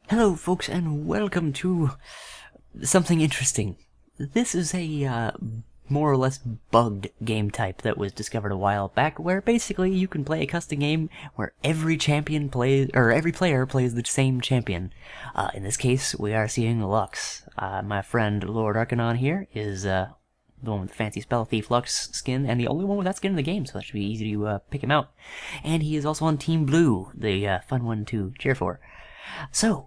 Hello folks and welcome to something interesting. This is a more or less bugged game type that was discovered a while back where basically you can play a custom game where every champion plays, or every player plays the same champion. In this case we are seeing Lux. My friend Lord Arcanon here is the one with the fancy Spell Thief Lux skin, and the only one with that skin in the game, so that should be easy to pick him out. And he is also on Team Blue, the fun one to cheer for. So,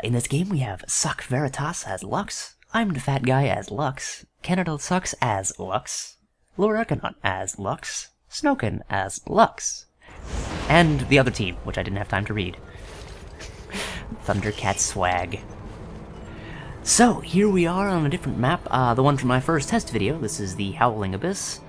in this game we have Suck Veritas as Lux, I'm the Fat Guy as Lux, Canada Sucks as Lux, Lord Arcanon as Lux, Snoken as Lux, and the other team, which I didn't have time to read. Thundercat Swag. So, here we are on a different map, the one from my first test video. This is the Howling Abyss.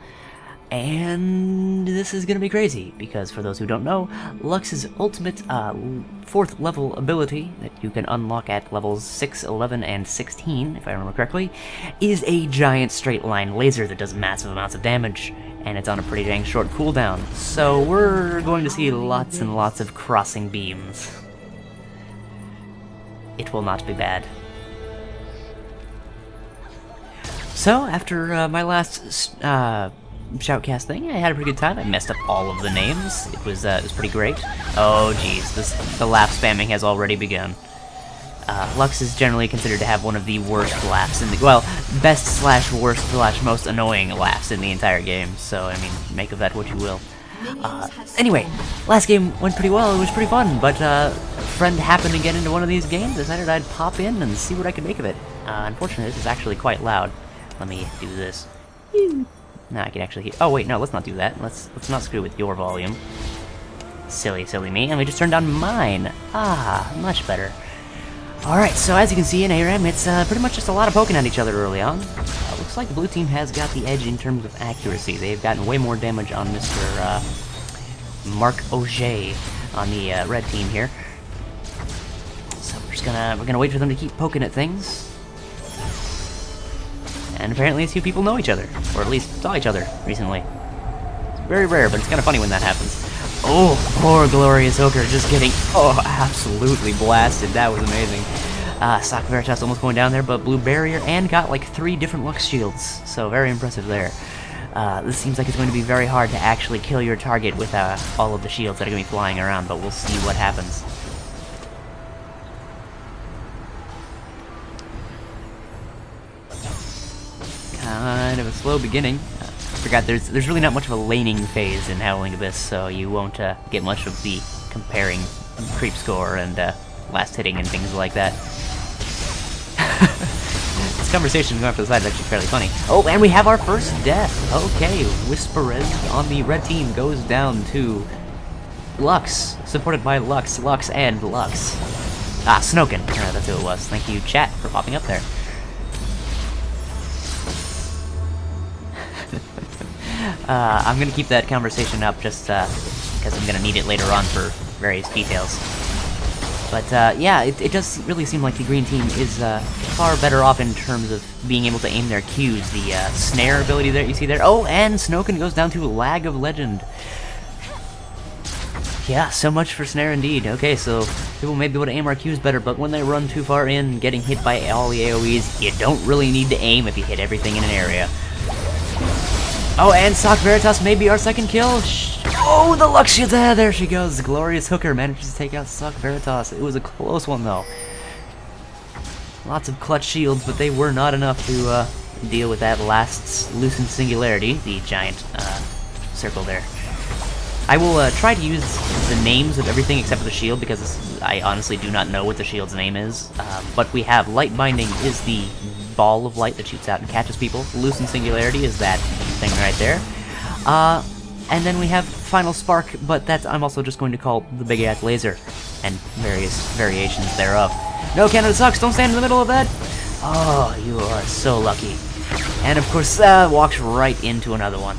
And this is gonna be crazy, because for those who don't know, Lux's ultimate 4th level ability that you can unlock at levels 6, 11, and 16, if I remember correctly, is a giant straight line laser that does massive amounts of damage, and it's on a pretty dang short cooldown. So we're going to see lots and lots of crossing beams. It will not be bad. So, after my last shoutcast thing, I had a pretty good time. I messed up all of the names. It was pretty great. Oh jeez, the laugh spamming has already begun. Lux is generally considered to have one of the worst laughs in the, well, best slash worst slash most annoying laughs in the entire game. So I mean, make of that what you will. Anyway, last game went pretty well. It was pretty fun, but a friend happened to get into one of these games. Decided I'd pop in and see what I could make of it. Unfortunately, this is actually quite loud. Let me do this. Now I can actually hear. Oh wait, no, let's not do that. Let's not screw with your volume. Silly me. And we just turned down mine. Ah, much better. Alright, so as you can see in ARAM, it's pretty much just a lot of poking at each other early on. Looks like the blue team has got the edge in terms of accuracy. They've gotten way more damage on Mr. Mark Auger on the red team here. So we're gonna wait for them to keep poking at things. And apparently these two people know each other, or at least saw each other recently. It's very rare, but it's kind of funny when that happens. Oh, poor Glorious Ochre just getting, absolutely blasted. That was amazing. Sock Veritas almost going down there, but blue barrier and got like 3 different Lux shields, so very impressive there. This seems like it's going to be very hard to actually kill your target with all of the shields that are going to be flying around, but we'll see what happens. Kind of a slow beginning. I forgot there's really not much of a laning phase in Howling Abyss, so you won't get much of the comparing creep score and last hitting and things like that. This conversation going off to the side is actually fairly funny. Oh, and we have our first death. Okay, Whisperez on the red team goes down to Lux, supported by Lux, and Lux. Ah, Snoken. That's who it was. Thank you, chat, for popping up there. I'm gonna keep that conversation up just because I'm gonna need it later on for various details. But yeah, it does really seem like the green team is far better off in terms of being able to aim their Qs. The snare ability that you see there. Oh, and Snoken goes down to Lag of Legend. Yeah, so much for snare indeed. Okay, so people may be able to aim our Qs better, but when they run too far in, getting hit by all the AoEs, you don't really need to aim if you hit everything in an area. Oh, and Sock Veritas may be our second kill. Oh, the Lux shield! There she goes. Glorious Hooker manages to take out Sock Veritas. It was a close one, though. Lots of clutch shields, but they were not enough to deal with that last Lucent Singularity, the giant circle there. I will try to use the names of everything except for the shield, because I honestly do not know what the shield's name is. But we have Light Binding is the ball of light that shoots out and catches people. Lucent Singularity is that thing right there. And then we have Final Spark, but that I'm also just going to call the big ass laser, and various variations thereof. No, Canada Sucks, don't stand in the middle of that! Oh, you are so lucky. And of course, walks right into another one.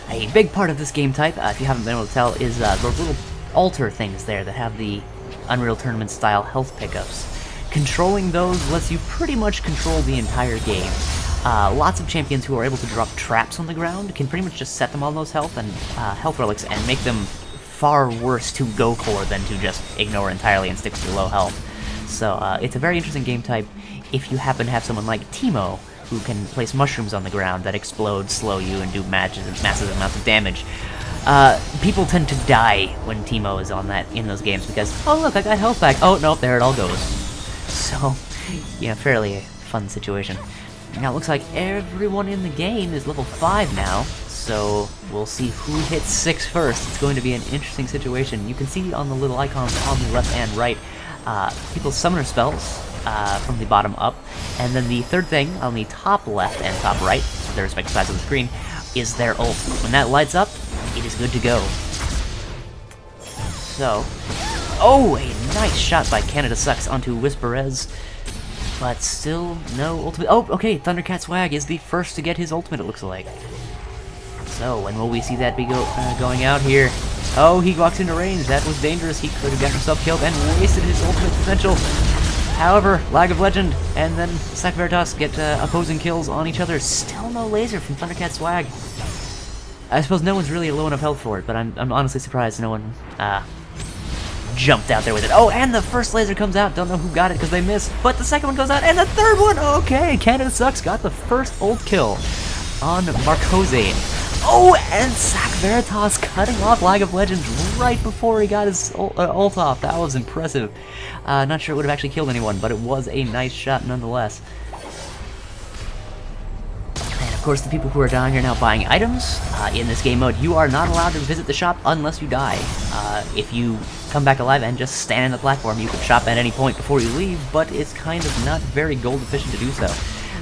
A big part of this game type, if you haven't been able to tell, is those little altar things there that have the Unreal Tournament style health pickups. Controlling those lets you pretty much control the entire game. Lots of champions who are able to drop traps on the ground can pretty much just set them on those health relics and make them far worse to go for than to just ignore entirely and stick with your low health. So it's a very interesting game type if you happen to have someone like Teemo, who can place mushrooms on the ground that explode, slow you, and do massive amounts of damage. People tend to die when Teemo is in those games because, oh look, I got health back. Oh no, there it all goes. So, yeah, fairly fun situation. Now it looks like everyone in the game is level 5 now, so we'll see who hits 6 first. It's going to be an interesting situation. You can see on the little icons on the left and right, people's summoner spells from the bottom up, and then the third thing on the top left and top right, their respective sides of the screen, is their ult. When that lights up, it is good to go. So, oh, a nice shot by Canada Sucks onto Whisperez, but still no ultimate. Oh, okay, Thundercat Swag is the first to get his ultimate, it looks like. So, when will we see that be going out here? Oh, he walks into range. That was dangerous. He could have gotten himself killed and wasted his ultimate potential. However, Lag of Legend and then Sack Veritas get opposing kills on each other. Still no laser from Thundercat Swag. I suppose no one's really low enough health for it, but I'm honestly surprised no one jumped out there with it. Oh, and the first laser comes out. Don't know who got it because they missed, but the second one goes out, and the third one. Okay, Canada Sucks got the first ult kill on Marcozane. Oh, and Sack Veritas cutting off Lag of Legends right before he got his ult off. That was impressive. Not sure it would have actually killed anyone, but it was a nice shot nonetheless. And of course, the people who are dying are now buying items. In this game mode, you are not allowed to visit the shop unless you die. If you come back alive and just stand in the platform, you can shop at any point before you leave, but it's kind of not very gold efficient to do so.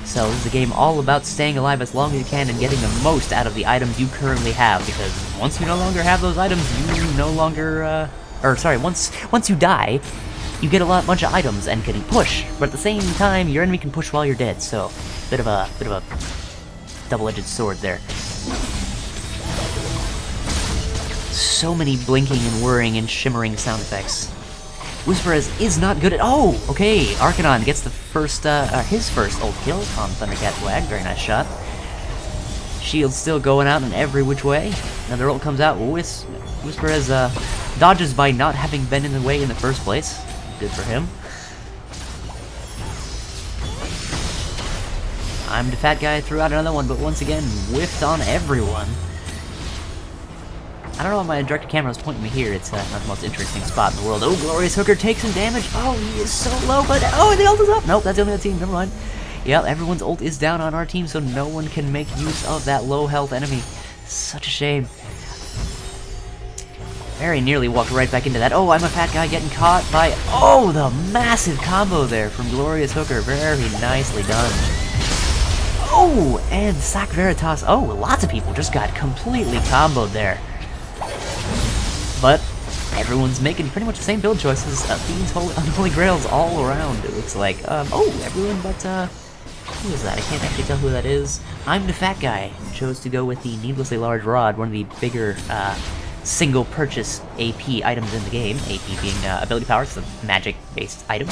So this is a game all about staying alive as long as you can and getting the most out of the items you currently have, because once you no longer have those items, you no longer, once you die, you get a bunch of items and can push, but at the same time, your enemy can push while you're dead, so bit of a double-edged sword there. So many blinking and whirring and shimmering sound effects. Whisperez is not good at— oh, okay, Arcanon gets the first, his first ult kill on Thundercat Swag. Very nice shot. Shield's still going out in every which way. Another ult comes out. Whisperez dodges by not having been in the way in the first place. Good for him. I'm the fat guy, threw out another one, but once again, whiffed on everyone. I don't know why my directed camera is pointing me here. It's not the most interesting spot in the world. Oh, Glorious Hooker takes some damage. Oh, he is so low, but oh, the ult is up. Nope, that's the only other team. Never mind. Yep, everyone's ult is down on our team, so no one can make use of that low health enemy. Such a shame. Very nearly walked right back into that. Oh, I'm a fat guy getting caught by— oh, the massive combo there from Glorious Hooker. Very nicely done. Oh, and Sack Veritas. Oh, lots of people just got completely comboed there. But everyone's making pretty much the same build choices. Fiends, Unholy Grails all around, it looks like. Oh, everyone but, who is that? I can't actually tell who that is. I'm the fat guy. Chose to go with the Needlessly Large Rod, one of the bigger, single purchase AP items in the game. AP being, ability power, it's a magic-based item.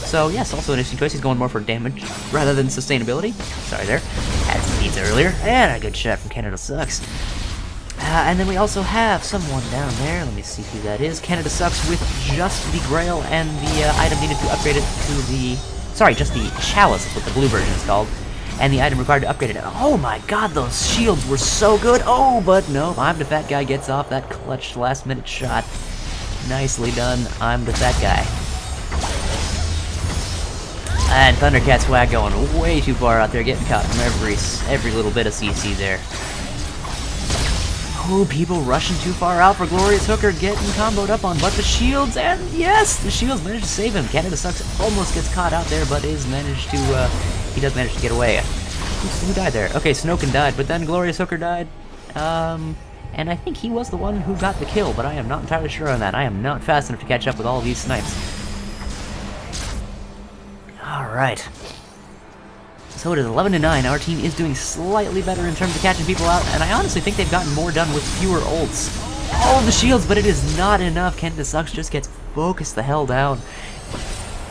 So, yes, also an interesting choice. He's going more for damage rather than sustainability. Sorry there. Had some pizza earlier. And a good shot from Canada Sucks. And then we also have someone down there. Let me see who that is. Canada Sucks with just the Grail and the item needed to upgrade it to the— sorry, just the Chalice is what the blue version is called. And the item required to upgrade it. Oh my god, those shields were so good. Oh, but no, I'm the fat guy gets off that clutch last-minute shot. Nicely done. I'm the fat guy. And Thundercat Swag going way too far out there, getting caught from every little bit of CC there. Oh, people rushing too far out for Glorious Hooker, getting comboed up on, but the shields, and yes, the shields managed to save him. Canada Sucks almost gets caught out there, but he does manage to get away. Who died there? Okay, Snoken died, but then Glorious Hooker died. And I think he was the one who got the kill, but I am not entirely sure on that. I am not fast enough to catch up with all of these snipes. Alright. So it is 11-9. Our team is doing slightly better in terms of catching people out, and I honestly think they've gotten more done with fewer ults. All of the shields, but it is not enough. Canada Sucks just gets focused the hell down.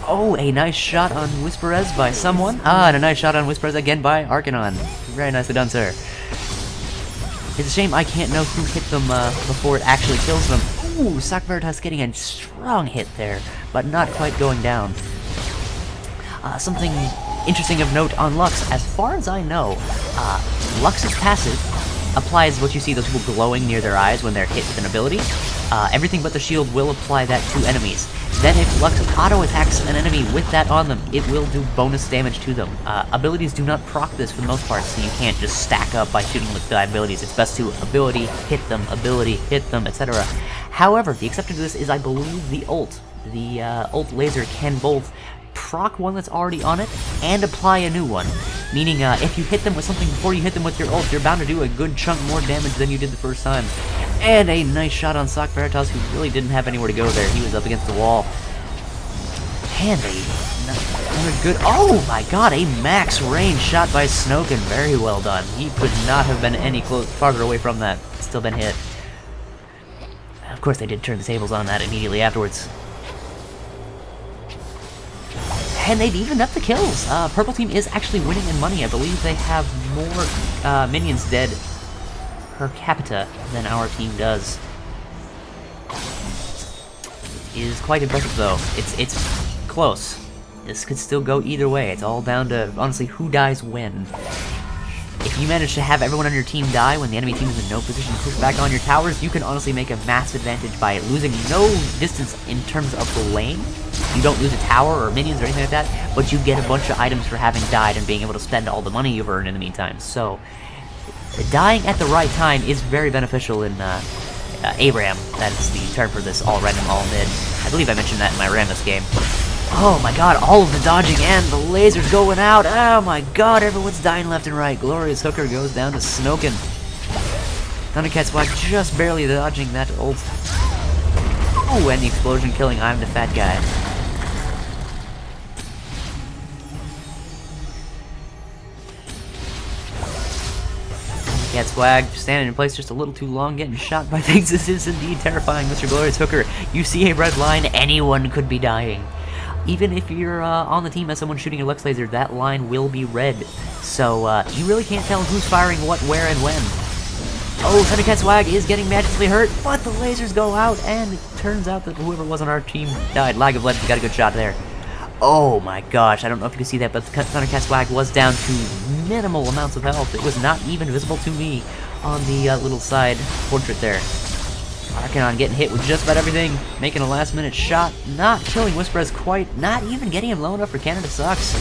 Oh, a nice shot on Whisperez by someone. Ah, and a nice shot on Whisperez again by Arcanon. Very nicely done, sir. It's a shame I can't know who hit them before it actually kills them. Ooh, Sock Veritas getting a strong hit there, but not quite going down. Something interesting of note on Lux, as far as I know, Lux's passive applies what you see, those people glowing near their eyes when they're hit with an ability. Everything but the shield will apply that to enemies. Then if Lux auto-attacks an enemy with that on them, it will do bonus damage to them. Abilities do not proc this for the most part, so you can't just stack up by shooting with the abilities. It's best to ability, hit them, etc. However, the exception to this is, I believe, the ult. The ult laser can both proc one that's already on it and apply a new one. Meaning, if you hit them with something before you hit them with your ult, you're bound to do a good chunk more damage than you did the first time. And a nice shot on Sock Veritas, who really didn't have anywhere to go there. He was up against the wall. And another good... Oh my god, a max range shot by Snoken. Very well done. He could not have been any farther away from that. Still been hit. Of course, they did turn the tables on that immediately afterwards. And they've evened up the kills. Purple team is actually winning in money. I believe they have more minions dead per capita than our team does. Is quite impressive though. It's close. This could still go either way. It's all down to, honestly, who dies when. If you manage to have everyone on your team die when the enemy team is in no position to push back on your towers, you can honestly make a massive advantage by losing no distance in terms of the lane. You don't lose a tower or minions or anything like that, but you get a bunch of items for having died and being able to spend all the money you've earned in the meantime. So, dying at the right time is very beneficial in ARAM. That is the term for this, all random, all mid. I believe I mentioned that in my Rammus game. Oh my god, all of the dodging and the lasers going out. Oh my god, everyone's dying left and right. Glorious Hooker goes down to Snoken. Thundercat Swag just barely dodging that ult. Oh, and the explosion killing I'm the Fat Guy. Cat Swag standing in place just a little too long, getting shot by things. This is indeed terrifying, Mr. Glorious Hooker. You see a red line, anyone could be dying. Even if you're on the team as someone shooting a Lux Laser, that line will be red. So you really can't tell who's firing what, where, and when. Oh, Thundercat Swag is getting magically hurt, but the lasers go out, and it turns out that whoever was on our team died. Lag of Legend got a good shot there. Oh my gosh, I don't know if you can see that, but Thundercat Swag was down to minimal amounts of health. It was not even visible to me on the little side portrait there. Arcanon getting hit with just about everything, making a last-minute shot, not killing Whisperez quite, not even getting him low enough for Canada Sucks.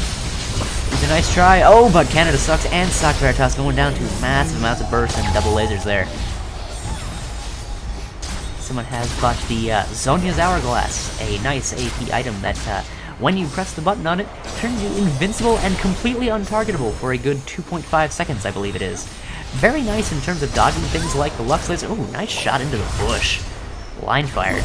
It's a nice try. Oh, but Canada Sucks and Sock Veritas going down to massive amounts of burst and double lasers there. Someone has bought the Zhonya's Hourglass, a nice AP item that, when you press the button on it, turns you invincible and completely untargetable for a good 2.5 seconds, I believe it is. Very nice in terms of dodging things like the Lux Laser. Ooh, nice shot into the bush. Line fired.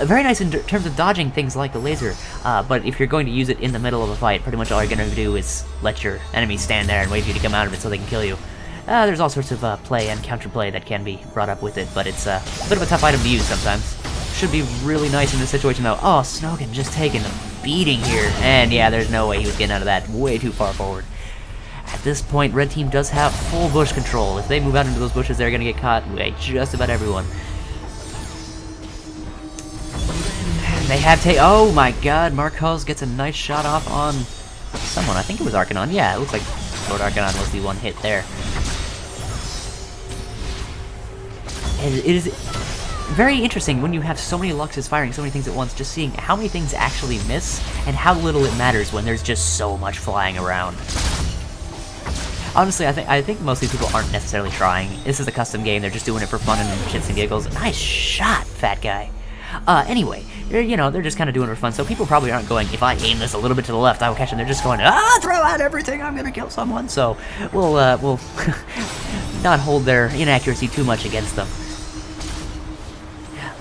Very nice in terms of dodging things like the laser, but if you're going to use it in the middle of a fight, pretty much all you're going to do is let your enemy stand there and wait for you to come out of it so they can kill you. There's all sorts of play and counterplay that can be brought up with it, but it's a bit of a tough item to use sometimes. Should be really nice in this situation though. Oh, Snoken just taking a beating here, and yeah, there's no way he was getting out of that. Way too far forward. At this point, Red Team does have full bush control. If they move out into those bushes, they're going to get caught by just about everyone. They have oh my god, Marcos gets a nice shot off on someone. I think it was Arcanon. Yeah, it looks like Lord Arcanon was the one hit there. And it is very interesting when you have so many Luxes firing so many things at once, just seeing how many things actually miss and how little it matters when there's just so much flying around. Honestly, I think most of these people aren't necessarily trying. This is a custom game, they're just doing it for fun and shits and giggles. Nice shot, Fat Guy. Anyway, you know, they're just kind of doing it for fun, so people probably aren't going, if I aim this a little bit to the left, I will catch him. They're just going, throw out everything, I'm gonna kill someone. So, we'll not hold their inaccuracy too much against them.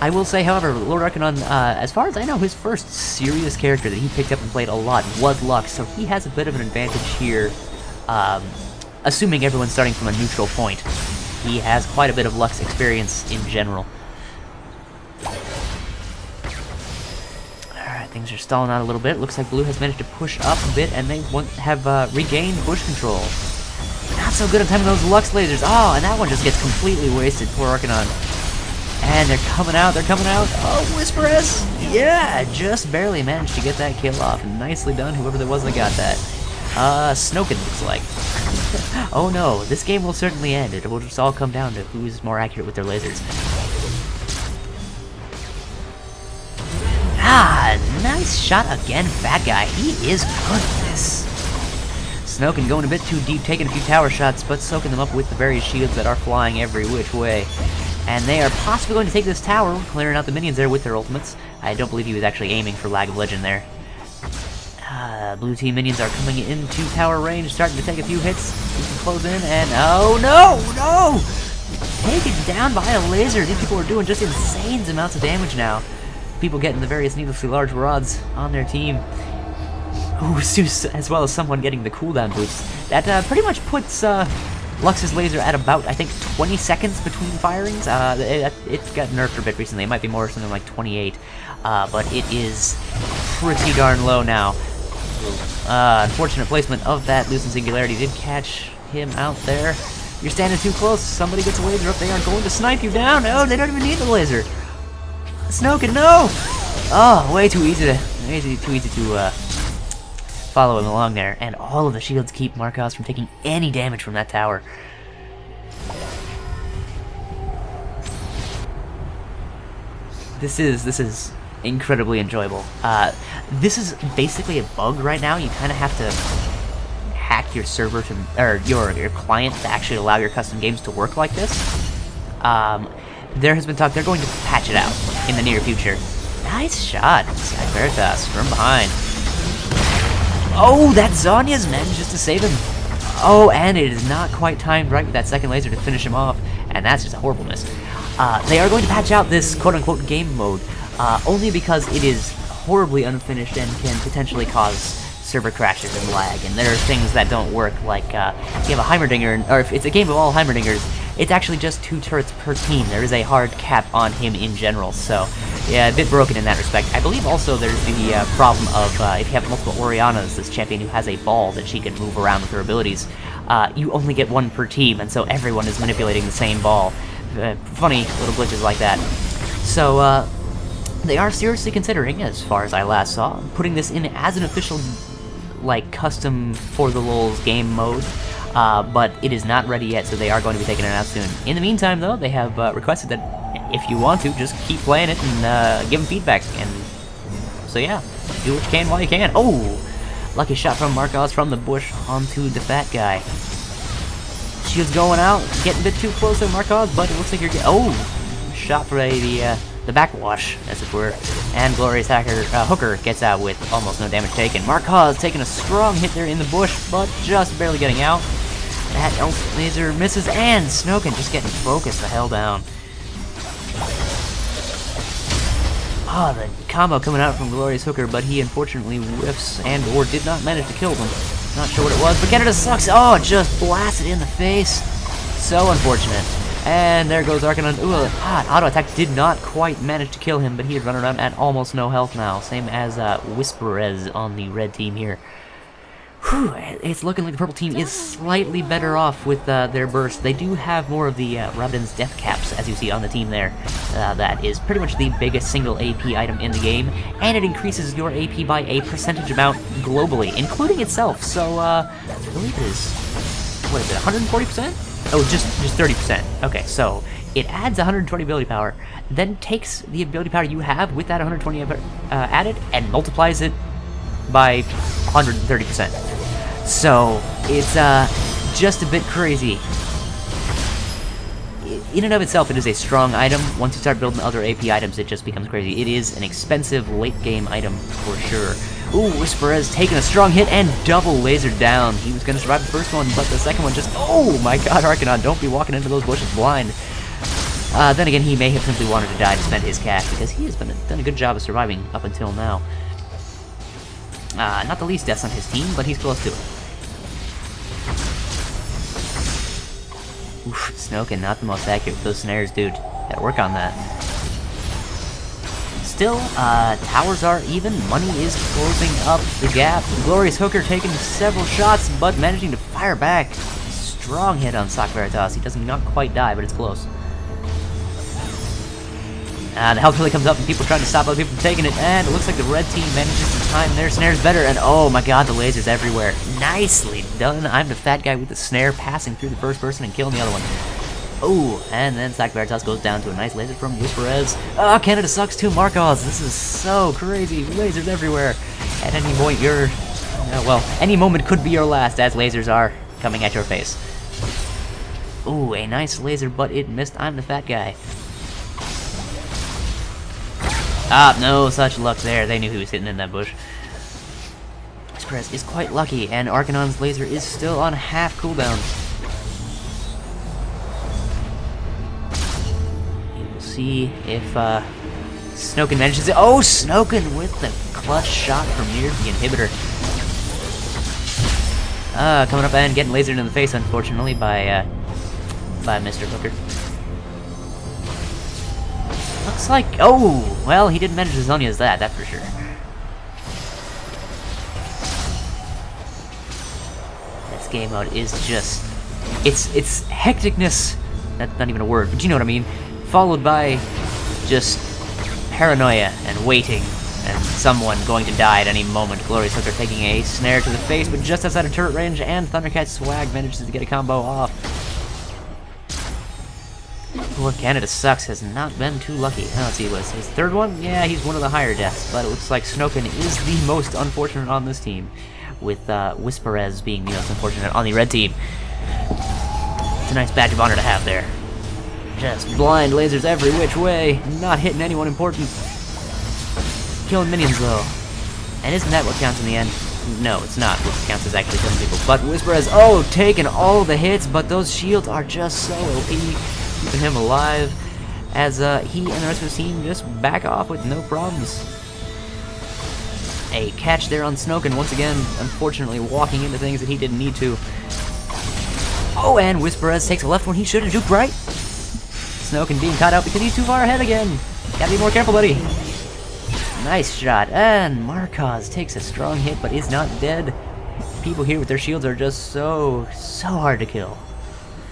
I will say, however, Lord Arcanon, as far as I know, his first serious character that he picked up and played a lot was Lux, so he has a bit of an advantage here, assuming everyone's starting from a neutral point. He has quite a bit of Lux experience in general. Alright, things are stalling out a little bit. Looks like Blue has managed to push up a bit, and they have regained bush control. Not not so good at timing those Lux lasers. Oh, and that one just gets completely wasted. Poor Arcanon. And they're coming out. Oh, Whisperess! Yeah, just barely managed to get that kill off. Nicely done, whoever that was that got that. Snoken looks like. Oh no, this game will certainly end. It will just all come down to who's more accurate with their lasers. Ah, nice shot again, Fat Guy. He is good at this. Snoken going a bit too deep, taking a few tower shots, but soaking them up with the various shields that are flying every which way. And they are possibly going to take this tower, clearing out the minions there with their ultimates. I don't believe he was actually aiming for Lag of Legend there. Blue team minions are coming into tower range, starting to take a few hits. We can close in, and oh no! Taken down by a laser. These people are doing just insane amounts of damage now. People getting the various needlessly large rods on their team. Ooh, as well as someone getting the cooldown boost. That pretty much puts Lux's laser at about, I think, 20 seconds between firings. It got nerfed a bit recently. It might be more something like 28. But it is pretty darn low now. Unfortunate placement of that Lucent Singularity did catch him out there. You're standing too close. Somebody gets a laser up. They are going to snipe you down. Oh, they don't even need the laser. Snoken, no! Oh, way too easy to follow him along there. And all of the shields keep Marcos from taking any damage from that tower. This is incredibly enjoyable. This is basically a bug right now. You kind of have to hack your server to, or your client to actually allow your custom games to work like this. There has been talk they're going to patch it out in the near future. Nice shot, Veritas from behind. Oh, that Zhonya's manages to save him. Oh, and it is not quite timed right with that second laser to finish him off, and that's just a horrible miss. They are going to patch out this quote-unquote game mode, only because it is horribly unfinished and can potentially cause server crashes and lag, and there are things that don't work, like if you have a Heimerdinger, or if it's a game of all Heimerdingers, it's actually just 2 turrets per team. There is a hard cap on him in general, so yeah, a bit broken in that respect. I believe also there's the problem of if you have multiple Orianas, this champion who has a ball that she can move around with her abilities, you only get 1 per team, and so everyone is manipulating the same ball. Funny little glitches like that. So they are seriously considering, as far as I last saw, putting this in as an official, like, custom for the LoL's game mode. But it is not ready yet, so they are going to be taking it out soon. In the meantime, though, they have requested that if you want to, just keep playing it and give them feedback. And so yeah, do what you can while you can. Oh, lucky shot from Marcos from the bush onto the Fat Guy. Shield's going out, getting a bit too close to Marcos, but it looks like you're getting... Oh, shot for the backwash, as it were. And Glorious Hooker gets out with almost no damage taken. Marcos taking a strong hit there in the bush, but just barely getting out. That elf laser misses, and Snoken just getting focused the hell down. Ah, the combo coming out from Glorious Hooker, but he unfortunately whiffs and or did not manage to kill them. Not sure what it was, but Canada sucks. Oh, just blasted in the face. So unfortunate. And there goes Arcanon. Ooh, auto attack did not quite manage to kill him, but he had run around at almost no health now. Same as Whisperez on the red team here. Whew, it's looking like the purple team is slightly better off with their burst. They do have more of the Rabadon's death caps, as you see on the team there. That is pretty much the biggest single AP item in the game, and it increases your AP by a percentage amount globally, including itself. So, I believe it is, what is it, 140%? Oh, just 30%. Okay, so it adds 120 ability power, then takes the ability power you have with that 120 added, and multiplies it by 130%. So it's just a bit crazy. In and of itself, it is a strong item. Once you start building other AP items, it just becomes crazy. It is an expensive late-game item for sure. Ooh, Whisperez taking a strong hit and double lasered down. He was going to survive the first one, but the second one just... Oh my god, Arcanon, don't be walking into those bushes blind. Then again, he may have simply wanted to die to spend his cash, because he has done a good job of surviving up until now. Not the least deaths on his team, but he's close to it. Oof, Snoken, not the most accurate with those snares, dude. Gotta work on that. Still, towers are even. Money is closing up the gap. Glorious Hooker taking several shots, but managing to fire back. strong hit on Sock Veritas. He does not quite die, but it's close. The health really comes up, and people are trying to stop other people from taking it, and it looks like the red team manages to time their snares better, and oh my god, the lasers everywhere. Nicely done. I'm the fat guy with the snare passing through the first person and killing the other one. Oh, and then Sock Veritas goes down to a nice laser from Whisperez. Oh, Canada sucks too, Marcos. This is so crazy. Lasers everywhere. At any point, any moment could be your last, as lasers are coming at your face. Ooh, a nice laser, but it missed. I'm the fat guy. Ah, no such luck there. They knew he was hitting in that bush. Whisperez is quite lucky, and Arcanon's laser is still on half cooldown. See if Snoken manages it. Oh, Snoken with the clutch shot from near the inhibitor. Coming up and getting lasered in the face, unfortunately, by Mr. Hooker. Looks like, oh, well, he didn't manage as Zonya as that's for sure. This game mode is just, it's hecticness. That's not even a word, but you know what I mean. Followed by just paranoia and waiting and someone going to die at any moment. Glorious Hooker taking a snare to the face, but just outside of turret range, and Thundercat Swag manages to get a combo off. Poor Canada Sucks has not been too lucky. Let's see, what's his third one? Yeah, he's one of the higher deaths, but it looks like Snoken is the most unfortunate on this team, with Whisperez being the most unfortunate on the red team. It's a nice badge of honor to have there. Just blind lasers every which way, not hitting anyone important. Killing minions though. And isn't that what counts in the end? No, it's not. What counts is actually killing people. But Whisperez, oh, taking all the hits, but those shields are just so OP, keeping him alive, as he and the rest of the team just back off with no problems. A catch there on Snoken once again, unfortunately walking into things that he didn't need to. Oh, and Whisperez takes a left when he should have juked right. Snoken being caught out because he's too far ahead again. Gotta be more careful, buddy. Nice shot. And Marcos takes a strong hit but is not dead. People here with their shields are just so hard to kill.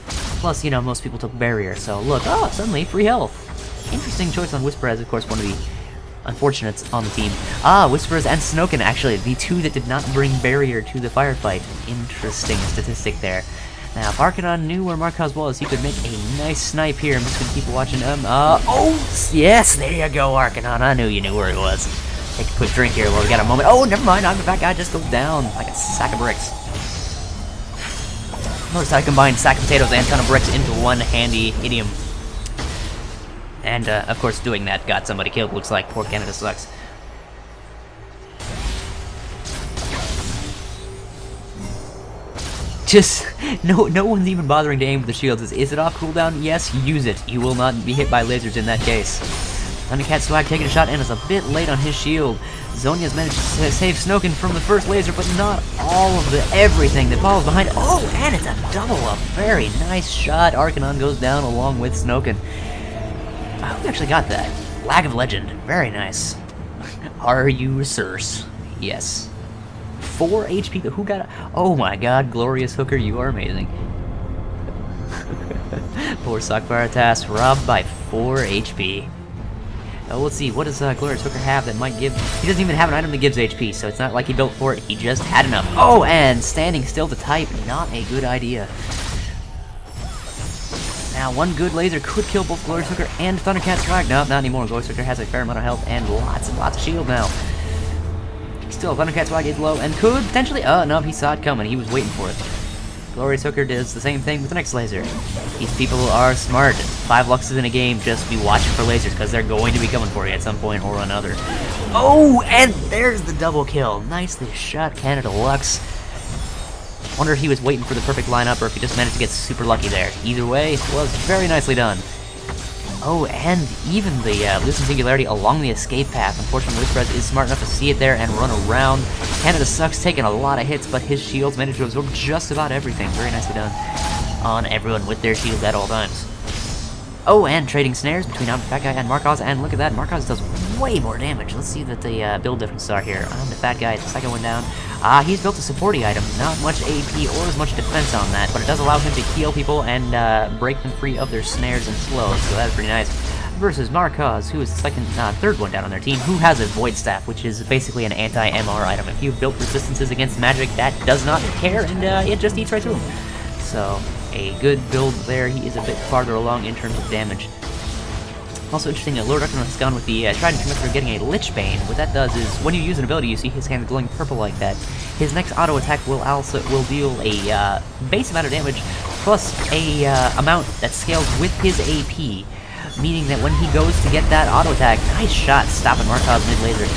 Plus, you know, most people took barrier, so look, oh, suddenly free health. Interesting choice on Whisperez, of course, one of the unfortunates on the team. Whisperez and Snoken, actually, the two that did not bring barrier to the firefight. Interesting statistic there. Now, if Arcanon knew where Marcos was, he could make a nice snipe here. I'm just gonna keep watching him. Oh, yes, there you go, Arcanon. I knew you knew where he was. Take a quick drink here while we got a moment. Oh, never mind, I'm the fat guy, just goes down like a sack of bricks. Notice I combined sack of potatoes and ton of bricks into one handy idiom. And, of course, doing that got somebody killed. Looks like poor Canada Sucks. Just, no one's even bothering to aim with the shields. Is it off cooldown? Yes, use it. You will not be hit by lasers in that case. Thundercat Swag taking a shot and is a bit late on his shield. Zonya's managed to save Snoken from the first laser, but not all of everything that follows behind. Oh, and it's a double up. Very nice shot. Arcanon goes down along with Snoken. Who actually got that? Lag of Legend. Very nice. Are you Resurse? Yes. 4 HP. Who got it? Oh my god, Glorious Hooker, you are amazing. Poor Sock Veritas, robbed by 4 HP. Oh, let's see, what does Glorious Hooker have that might give... He doesn't even have an item that gives HP, so it's not like he built for it, he just had enough. Oh, and standing still to type, not a good idea. Now, one good laser could kill both Glorious Hooker and Thundercat Swag. No, not anymore. Glorious Hooker has a fair amount of health and lots and lots of shield now. Still, Thundercat Swag is low and could potentially... Oh, no, he saw it coming. He was waiting for it. Glorious Hooker does the same thing with the next laser. These people are smart. 5 luxes in a game, just be watching for lasers, because they're going to be coming for you at some point or another. Oh, and there's the double kill. Nicely shot, Canada Lux. Wonder if he was waiting for the perfect lineup, or if he just managed to get super lucky there. Either way, it was very nicely done. Oh, and even the Loosen Singularity along the escape path. Unfortunately, Whisperez is smart enough to see it there and run around. Canada Sucks taking a lot of hits, but his shields managed to absorb just about everything. Very nicely done on everyone with their shields at all times. Oh, and trading snares between I'm the Fat Guy and Marcos, and look at that, Marcos does way more damage. Let's see what the build differences are here. I'm the Fat Guy, the second one down. He's built a supporty item, not much AP or as much defense on that, but it does allow him to heal people and break them free of their snares and slows, so that's pretty nice. Versus Marcos, who is the third one down on their team, who has a Void Staff, which is basically an anti-MR item. If you've built resistances against magic, that does not care, and it just eats right through him. So, a good build there. He is a bit farther along in terms of damage. Also interesting that Lord Arcanon has gone with the Trident method of getting a Lich Bane. What that does is, when you use an ability, you see his hand glowing purple like that. His next auto attack will deal a base amount of damage, plus a amount that scales with his AP. Meaning that when he goes to get that auto attack, nice shot, stopping Markov's mid-laser.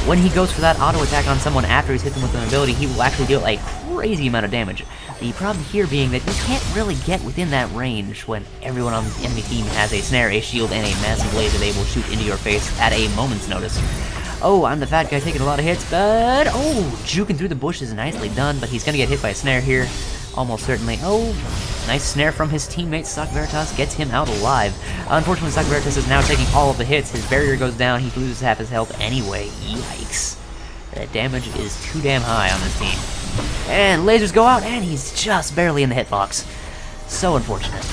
When he goes for that auto attack on someone after he's hit them with an ability, he will actually deal a crazy amount of damage. The problem here being that you can't really get within that range when everyone on the enemy team has a snare, a shield, and a massive laser they will shoot into your face at a moment's notice. Oh, I'm the Fat Guy taking a lot of hits, but juking through the bushes, nicely done, but he's gonna get hit by a snare here, almost certainly. Oh, nice snare from his teammate, Stock Veritas, gets him out alive. Unfortunately, Stock Veritas is now taking all of the hits, his barrier goes down, he loses half his health anyway, yikes. The damage is too damn high on this team. And lasers go out, and he's just barely in the hitbox. So unfortunate.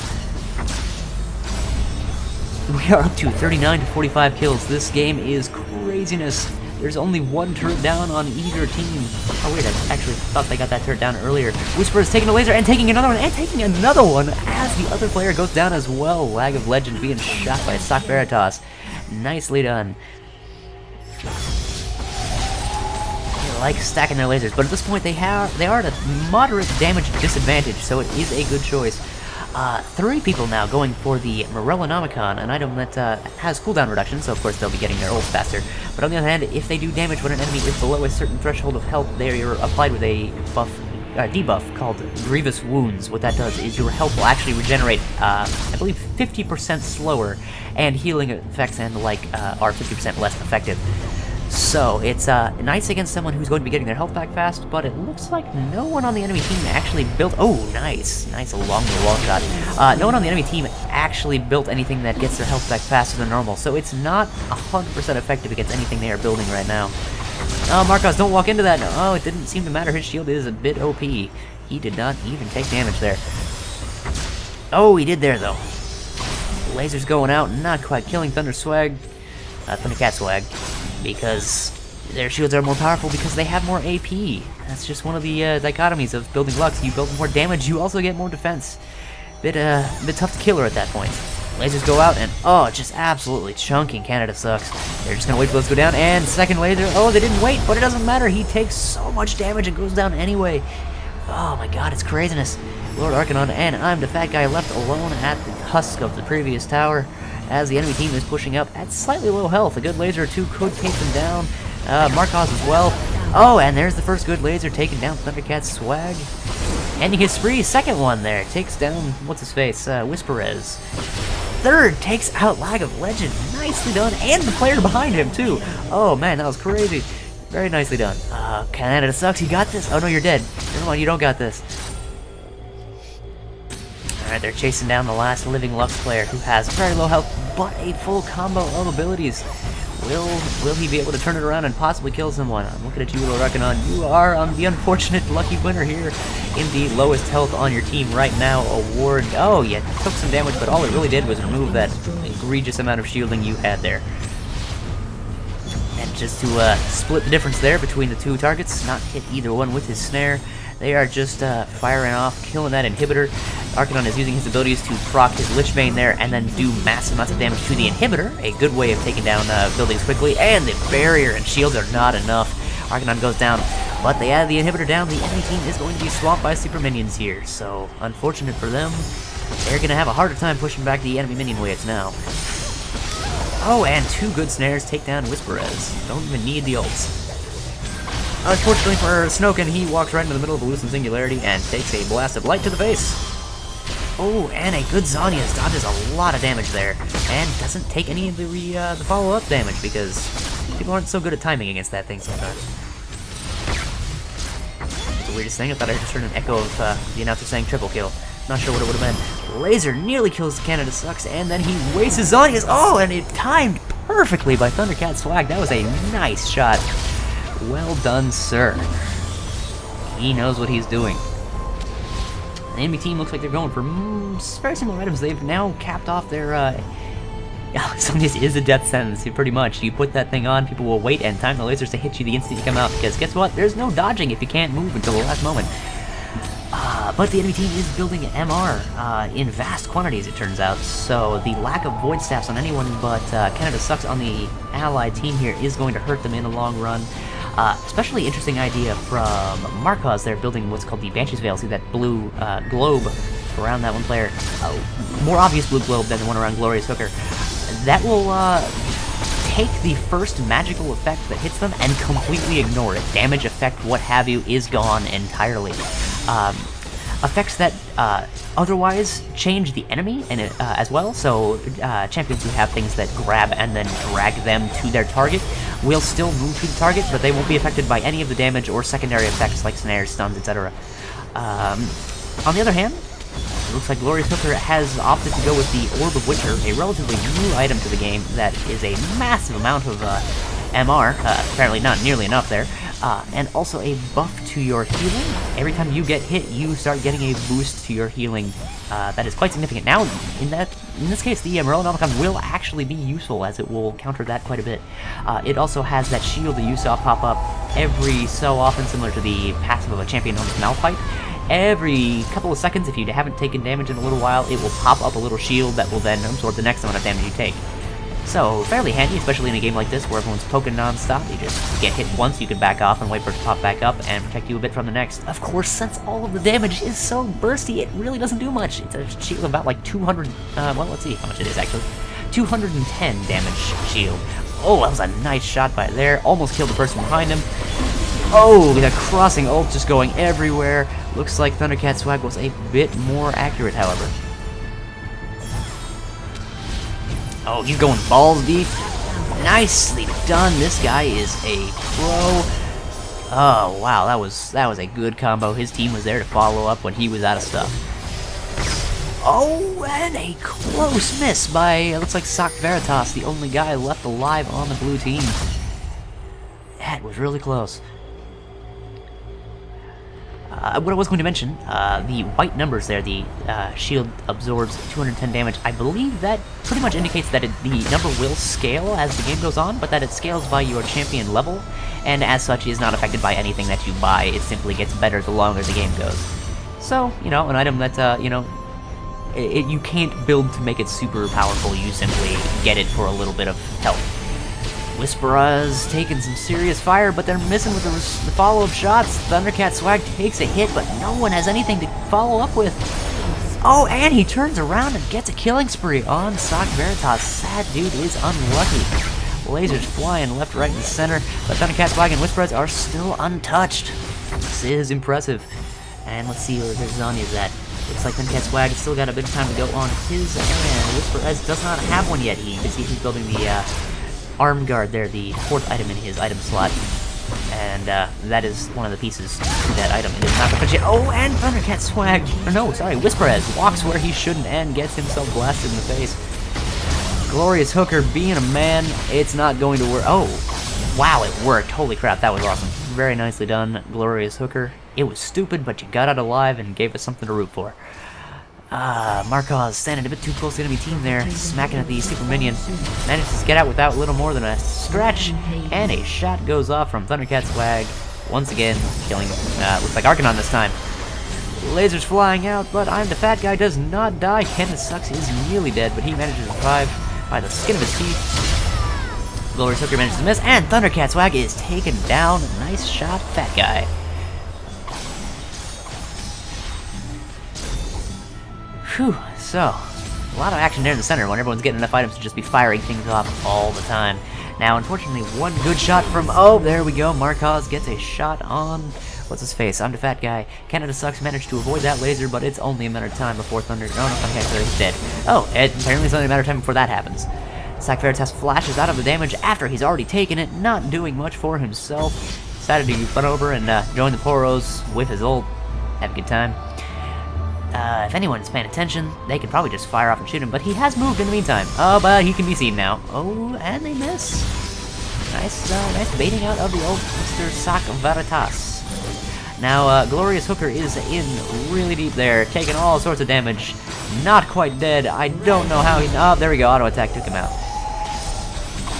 We are up to 39 to 45 kills. This game is craziness. There's only one turret down on either team. Oh wait, I actually thought they got that turret down earlier. Whisper is taking a laser and taking another one, and taking another one as the other player goes down as well. Lag of Legend being shot by Stock Veritas. Nicely done. They like stacking their lasers, but at this point they are at a moderate damage disadvantage, so it is a good choice. 3 people now going for the Morellonomicon, an item that has cooldown reduction, so of course they'll be getting their ults faster. But on the other hand, if they do damage when an enemy is below a certain threshold of health, they are applied with a debuff called Grievous Wounds. What that does is your health will actually regenerate, I believe, 50% slower, and healing effects and the like are 50% less effective. So, it's nice against someone who's going to be getting their health back fast, but it looks like no one on the enemy team actually built... Oh, nice. Nice along the wall shot. No one on the enemy team actually built anything that gets their health back faster than normal, so it's not 100% effective against anything they are building right now. Oh, Marcos, don't walk into that. No, it didn't seem to matter. His shield is a bit OP. He did not even take damage there. Oh, he did there, though. Lasers going out, not quite killing Thundercat Swag. Because their shields are more powerful because they have more AP. That's just one of the dichotomies of building Lux. You build more damage, you also get more defense. Bit tough to kill her at that point. Lasers go out, and just absolutely chunking. Canada sucks. They're just gonna wait for those to go down, and second laser. Oh, they didn't wait, but it doesn't matter. He takes so much damage and goes down anyway. Oh my god, it's craziness. Lord Arcanon and I'm the Fat Guy left alone at the husk of the previous tower, as the enemy team is pushing up at slightly low health. A good laser or two could take them down. Marcos as well. Oh, and there's the first good laser taking down Thundercat Swag. Ending his spree, second one there. Takes down, what's-his-face, Whisperez. Third takes out Lag of Legend. Nicely done, and the player behind him, too. Oh, man, that was crazy. Very nicely done. Canada sucks, you got this? Oh, no, you're dead. Never mind, you don't got this. Alright, they're chasing down the last living Lux player who has very low health, but a full combo of abilities. Will he be able to turn it around and possibly kill someone? I'm looking at you, Lord Arcanon. You are the unfortunate lucky winner here in the lowest health on your team right now award. Oh, yeah, took some damage, but all it really did was remove that egregious amount of shielding you had there. And just to split the difference there between the two targets, not hit either one with his snare. They are just firing off, killing that inhibitor. Arcanon is using his abilities to proc his Lich Bane there and then do massive amounts of damage to the inhibitor. A good way of taking down buildings quickly. And the barrier and shields are not enough. Arcanon goes down, but they add the inhibitor down. The enemy team is going to be swamped by super minions here. So, unfortunate for them. They're going to have a harder time pushing back the enemy minion waves now. Oh, and 2 good snares take down Whisperez. Don't even need the ults. Unfortunately for Snoken, he walks right into the middle of a Lucent Singularity and takes a blast of light to the face. Oh, and a good Zhonya's dodges a lot of damage there, and doesn't take any of the follow-up damage because people aren't so good at timing against that thing sometimes. It's the weirdest thing. I thought I just heard an echo of the announcer saying triple kill. Not sure what it would have been. Laser nearly kills Canada Sucks, and then he wastes his Zonias. Oh, and it timed perfectly by Thundercat Swag. That was a nice shot. Well done, sir. He knows what he's doing. The enemy team looks like they're going for very similar items. They've now capped off their, some of this is a death sentence, pretty much. You put that thing on, people will wait and time the lasers to hit you the instant you come out, because guess what? There's no dodging if you can't move until the last moment. But the enemy team is building MR in vast quantities, it turns out, so the lack of Void Staffs on anyone but Canada Sucks on the allied team here is going to hurt them in the long run. Especially interesting idea from Marcos. They're building what's called the Banshee's Veil. See that blue globe around that one player? More obvious blue globe than the one around Glorious Hooker. That will take the first magical effect that hits them and completely ignore it. Damage effect, what have you, is gone entirely. Effects that otherwise change the enemy and as well, so champions who have things that grab and then drag them to their target will still move to the target, but they won't be affected by any of the damage or secondary effects like snares, stuns, etc. On the other hand, it looks like Glorious Hooker has opted to go with the Orb of Witcher, a relatively new item to the game that is a massive amount of MR, apparently not nearly enough there, and also a buff to your healing. Every time you get hit, you start getting a boost to your healing. That is quite significant. Now, in this case, the Morellonomicon will actually be useful, as it will counter that quite a bit. It also has that shield that you saw pop up every so often, similar to the passive of a champion known as Malphite. Every couple of seconds, if you haven't taken damage in a little while, it will pop up a little shield that will then absorb the next amount of damage you take. So, fairly handy, especially in a game like this where everyone's poking non-stop. You just get hit once, you can back off and wait for it to pop back up and protect you a bit from the next. Of course, since all of the damage is so bursty, it really doesn't do much. It's a shield of about like 200, well, let's see how much it is actually. 210 damage shield. Oh, that was a nice shot by there. Almost killed the person behind him. Oh, the crossing ult just going everywhere. Looks like Thundercat Swag was a bit more accurate, however. Oh, he's going balls deep. Nicely done. This guy is a pro. Oh, wow, that was a good combo. His team was there to follow up when he was out of stuff. Oh, and a close miss by, looks like Sock Veritas, the only guy left alive on the blue team. That was really close. What I was going to mention, the white numbers there, the shield absorbs 210 damage. I believe that pretty much indicates that the number will scale as the game goes on, but that it scales by your champion level, and as such is not affected by anything that you buy. It simply gets better the longer the game goes. So, you know, an item that, you know, you can't build to make it super powerful, you simply get it for a little bit of health. Whispera's taking some serious fire, but they're missing with the follow-up shots. Thundercat Swag takes a hit, but no one has anything to follow up with. Oh, and he turns around and gets a killing spree on Sock Veritas. Sad dude is unlucky. Lasers flying left, right, and center, but Thundercat Swag and Whispera's are still untouched. This is impressive. And let's see where their Zanya's at. Looks like Thundercat Swag has still got a bit of time to go on his end. Whispera's does not have one yet. You can see he's building the arm guard there, the fourth item in his item slot, and that is one of the pieces to that item. It is not the yet. Oh, and Thundercat Swag, or no, sorry, Whisperez walks where he shouldn't and gets himself blasted in the face. Glorious Hooker being a man, it's not going to work. Oh, wow, it worked. Holy crap, that was awesome. Very nicely done, Glorious Hooker. It was stupid, but you got out alive and gave us something to root for. Marcos standing a bit too close to the enemy team there, smacking at the super minion. Manages to get out without little more than a scratch, and a shot goes off from Thundercat Swag. Once again, killing, looks like Arcanon this time. Lasers flying out, but I'm the Fat Guy does not die. Canada Sucks is nearly dead, but he manages to survive by the skin of his teeth. Glorious Hooker manages to miss, and Thundercat Swag is taken down. Nice shot, Fat Guy. Whew, so, a lot of action there in the center when everyone's getting enough items to just be firing things off all the time. Now, unfortunately, one good shot from, oh, there we go, Marcos gets a shot on, what's his face, I'm the Fat Guy. Canada Sucks managed to avoid that laser, but it's only a matter of time before Thunder, no, okay, he's dead. Oh, apparently it's only a matter of time before that happens. Sock Veritas flashes out of the damage after he's already taken it, not doing much for himself. Decided to run over and join the Poros with his ult. Have a good time. If anyone's paying attention, they could probably just fire off and shoot him, but he has moved in the meantime. Oh, but he can be seen now. Oh, and they miss. Nice baiting out of the old Mr. Sac Veritas. Now, Glorious Hooker is in really deep there, taking all sorts of damage. Not quite dead. I don't know how he... Oh, there we go. Auto attack took him out.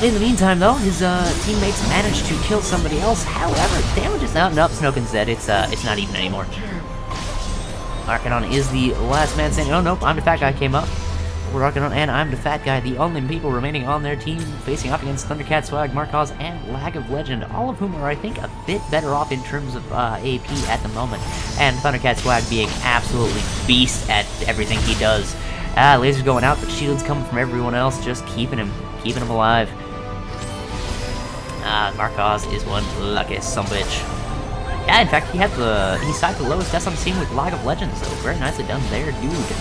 In the meantime, though, his teammates managed to kill somebody else. However, damage is out. Nope, Snoken's dead. It's not even anymore. Arcanon is the last man standing. Oh, nope, I'm the fat guy came up. We're Arcanon and I'm the fat guy, the only people remaining on their team, facing off against Thundercat, Swag, Markaz, and Lag of Legend, all of whom are, I think, a bit better off in terms of AP at the moment. And Thundercat Swag being absolutely beast at everything he does. Lasers going out, but shields coming from everyone else, just keeping him alive. Markaz is one lucky sumbitch. Yeah, in fact, he sided the lowest deaths on the team with Lag of Legends, so very nicely done there, dude.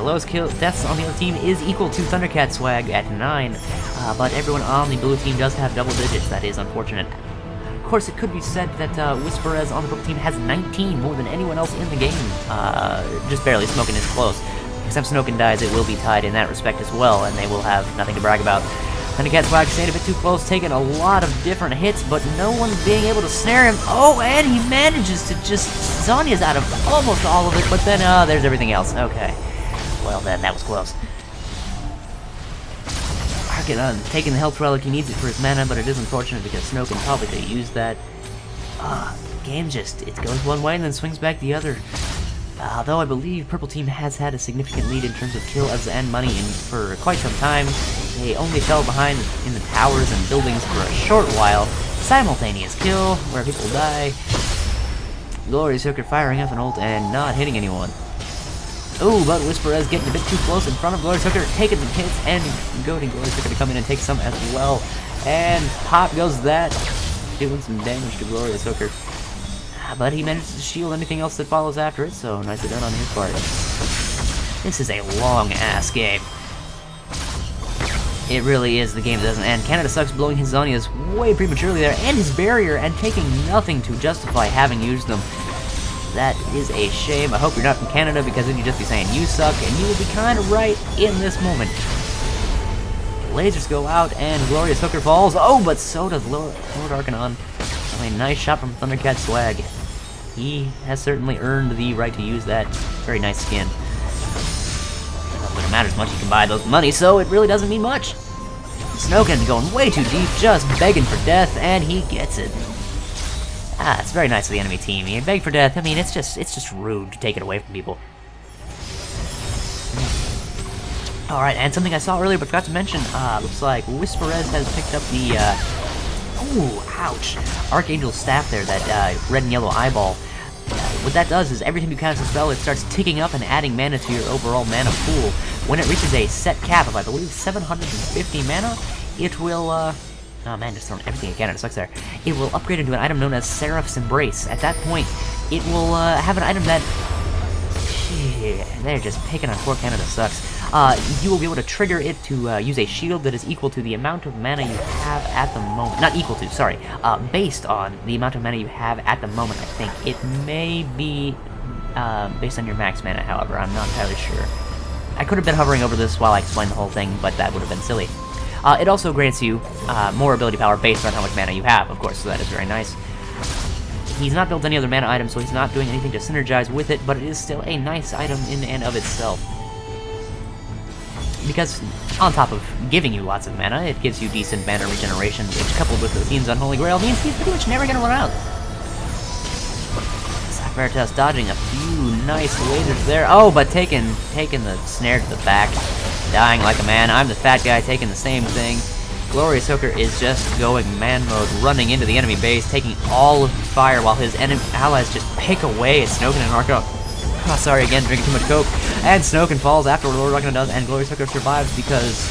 Lowest deaths on the other team is equal to Thundercat Swag at 9, but everyone on the blue team does have double digits. That is unfortunate. Of course, it could be said that Whisperez on the purple team has 19, more than anyone else in the game. Just barely. Snoken is close. Except Snoken dies, it will be tied in that respect as well, and they will have nothing to brag about. Thundercat Swag stayed a bit too close, taking a lot of different hits, but no one being able to snare him. Oh, and he manages to just... Zonya's out of almost all of it, but then, there's everything else. Okay. Well then, that was close. Arcanon taking the health relic, he needs it for his mana, but it is unfortunate because Snoken probably could have used that. Game just, it goes one way and then swings back the other. Though I believe Purple Team has had a significant lead in terms of kills and money for quite some time, they only fell behind in the towers and buildings for a short while. Simultaneous kill, where people die. Glorious Hooker firing up an ult and not hitting anyone. Oh, but Whisperez getting a bit too close in front of Glorious Hooker, taking the hits and goading Glorious Hooker to come in and take some as well. And pop goes that, doing some damage to Glorious Hooker. But he manages to shield anything else that follows after it, so nicely done on his part. This is a long-ass game. It really is the game that doesn't end. Canada sucks blowing his Zonias way prematurely there, and his barrier, and taking nothing to justify having used them. That is a shame. I hope you're not from Canada, because then you'd just be saying you suck, and you would be kind of right in this moment. Lasers go out, and Glorious Hooker falls. Oh, but so does Lord Arcanon. A nice shot from Thundercat Swag. He has certainly earned the right to use that very nice skin. Not that it matters much, you can buy those money, so it really doesn't mean much. Snoken going way too deep, just begging for death, and he gets it. It's very nice of the enemy team. He begged for death. I mean, it's just rude to take it away from people. Alright, and something I saw earlier but forgot to mention, looks like Whisperez has picked up the, ooh, ouch. Archangel's staff there, that red and yellow eyeball. What that does is every time you cast a spell, it starts ticking up and adding mana to your overall mana pool. When it reaches a set cap of, I believe, 750 mana, it will, oh man, just throwing everything again, it sucks there. It will upgrade into an item known as Seraph's Embrace. At that point, it will have an item that... They're just picking on poor Canada sucks. You will be able to trigger it to use a shield that is equal to the amount of mana you have at the moment. Not equal to, sorry. Based on the amount of mana you have at the moment, I think. It may be based on your max mana, however. I'm not entirely sure. I could have been hovering over this while I explained the whole thing, but that would have been silly. It also grants you more ability power based on how much mana you have, of course, so that is very nice. He's not built any other mana item, so he's not doing anything to synergize with it, but it is still a nice item in and of itself. Because, on top of giving you lots of mana, it gives you decent mana regeneration, which, coupled with the Fiend's Unholy Grail, means he's pretty much never gonna run out. Veritas dodging a few nice lasers there. Oh, but taking the snare to the back, dying like a man. I'm the fat guy taking the same thing. Glorious Hooker is just going man mode, running into the enemy base, taking all of the fire while his allies just pick away at Snoken and Arco. Oh, sorry again, drinking too much coke. And Snoken falls after what Lord Arcanon does, and Glorious Hooker survives because,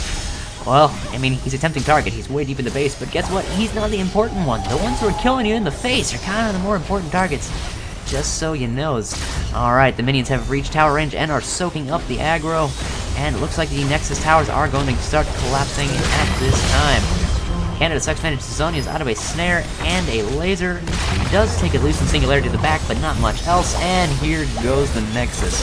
well, I mean, he's a tempting target. He's way deep in the base, but guess what? He's not the important one. The ones who are killing you in the face are kind of the more important targets. Just so you knows. Alright, the minions have reached tower range and are soaking up the aggro. And it looks like the Nexus towers are going to start collapsing at this time. Canada Sucks manages Zonia's out of a snare and a laser. He does take a loose and singularity to the back, but not much else, and here goes the Nexus.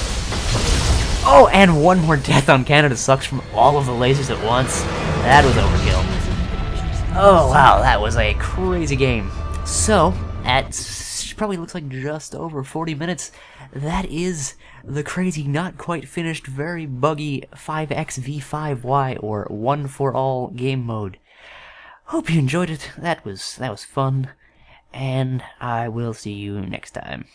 Oh, and one more death on Canada Sucks from all of the lasers at once. That was overkill. Oh, wow, that was a crazy game. So, probably looks like just over 40 minutes. That is the crazy, not quite finished, very buggy 5xv5y or one for all game mode. Hope you enjoyed it. That was fun, and I will see you next time.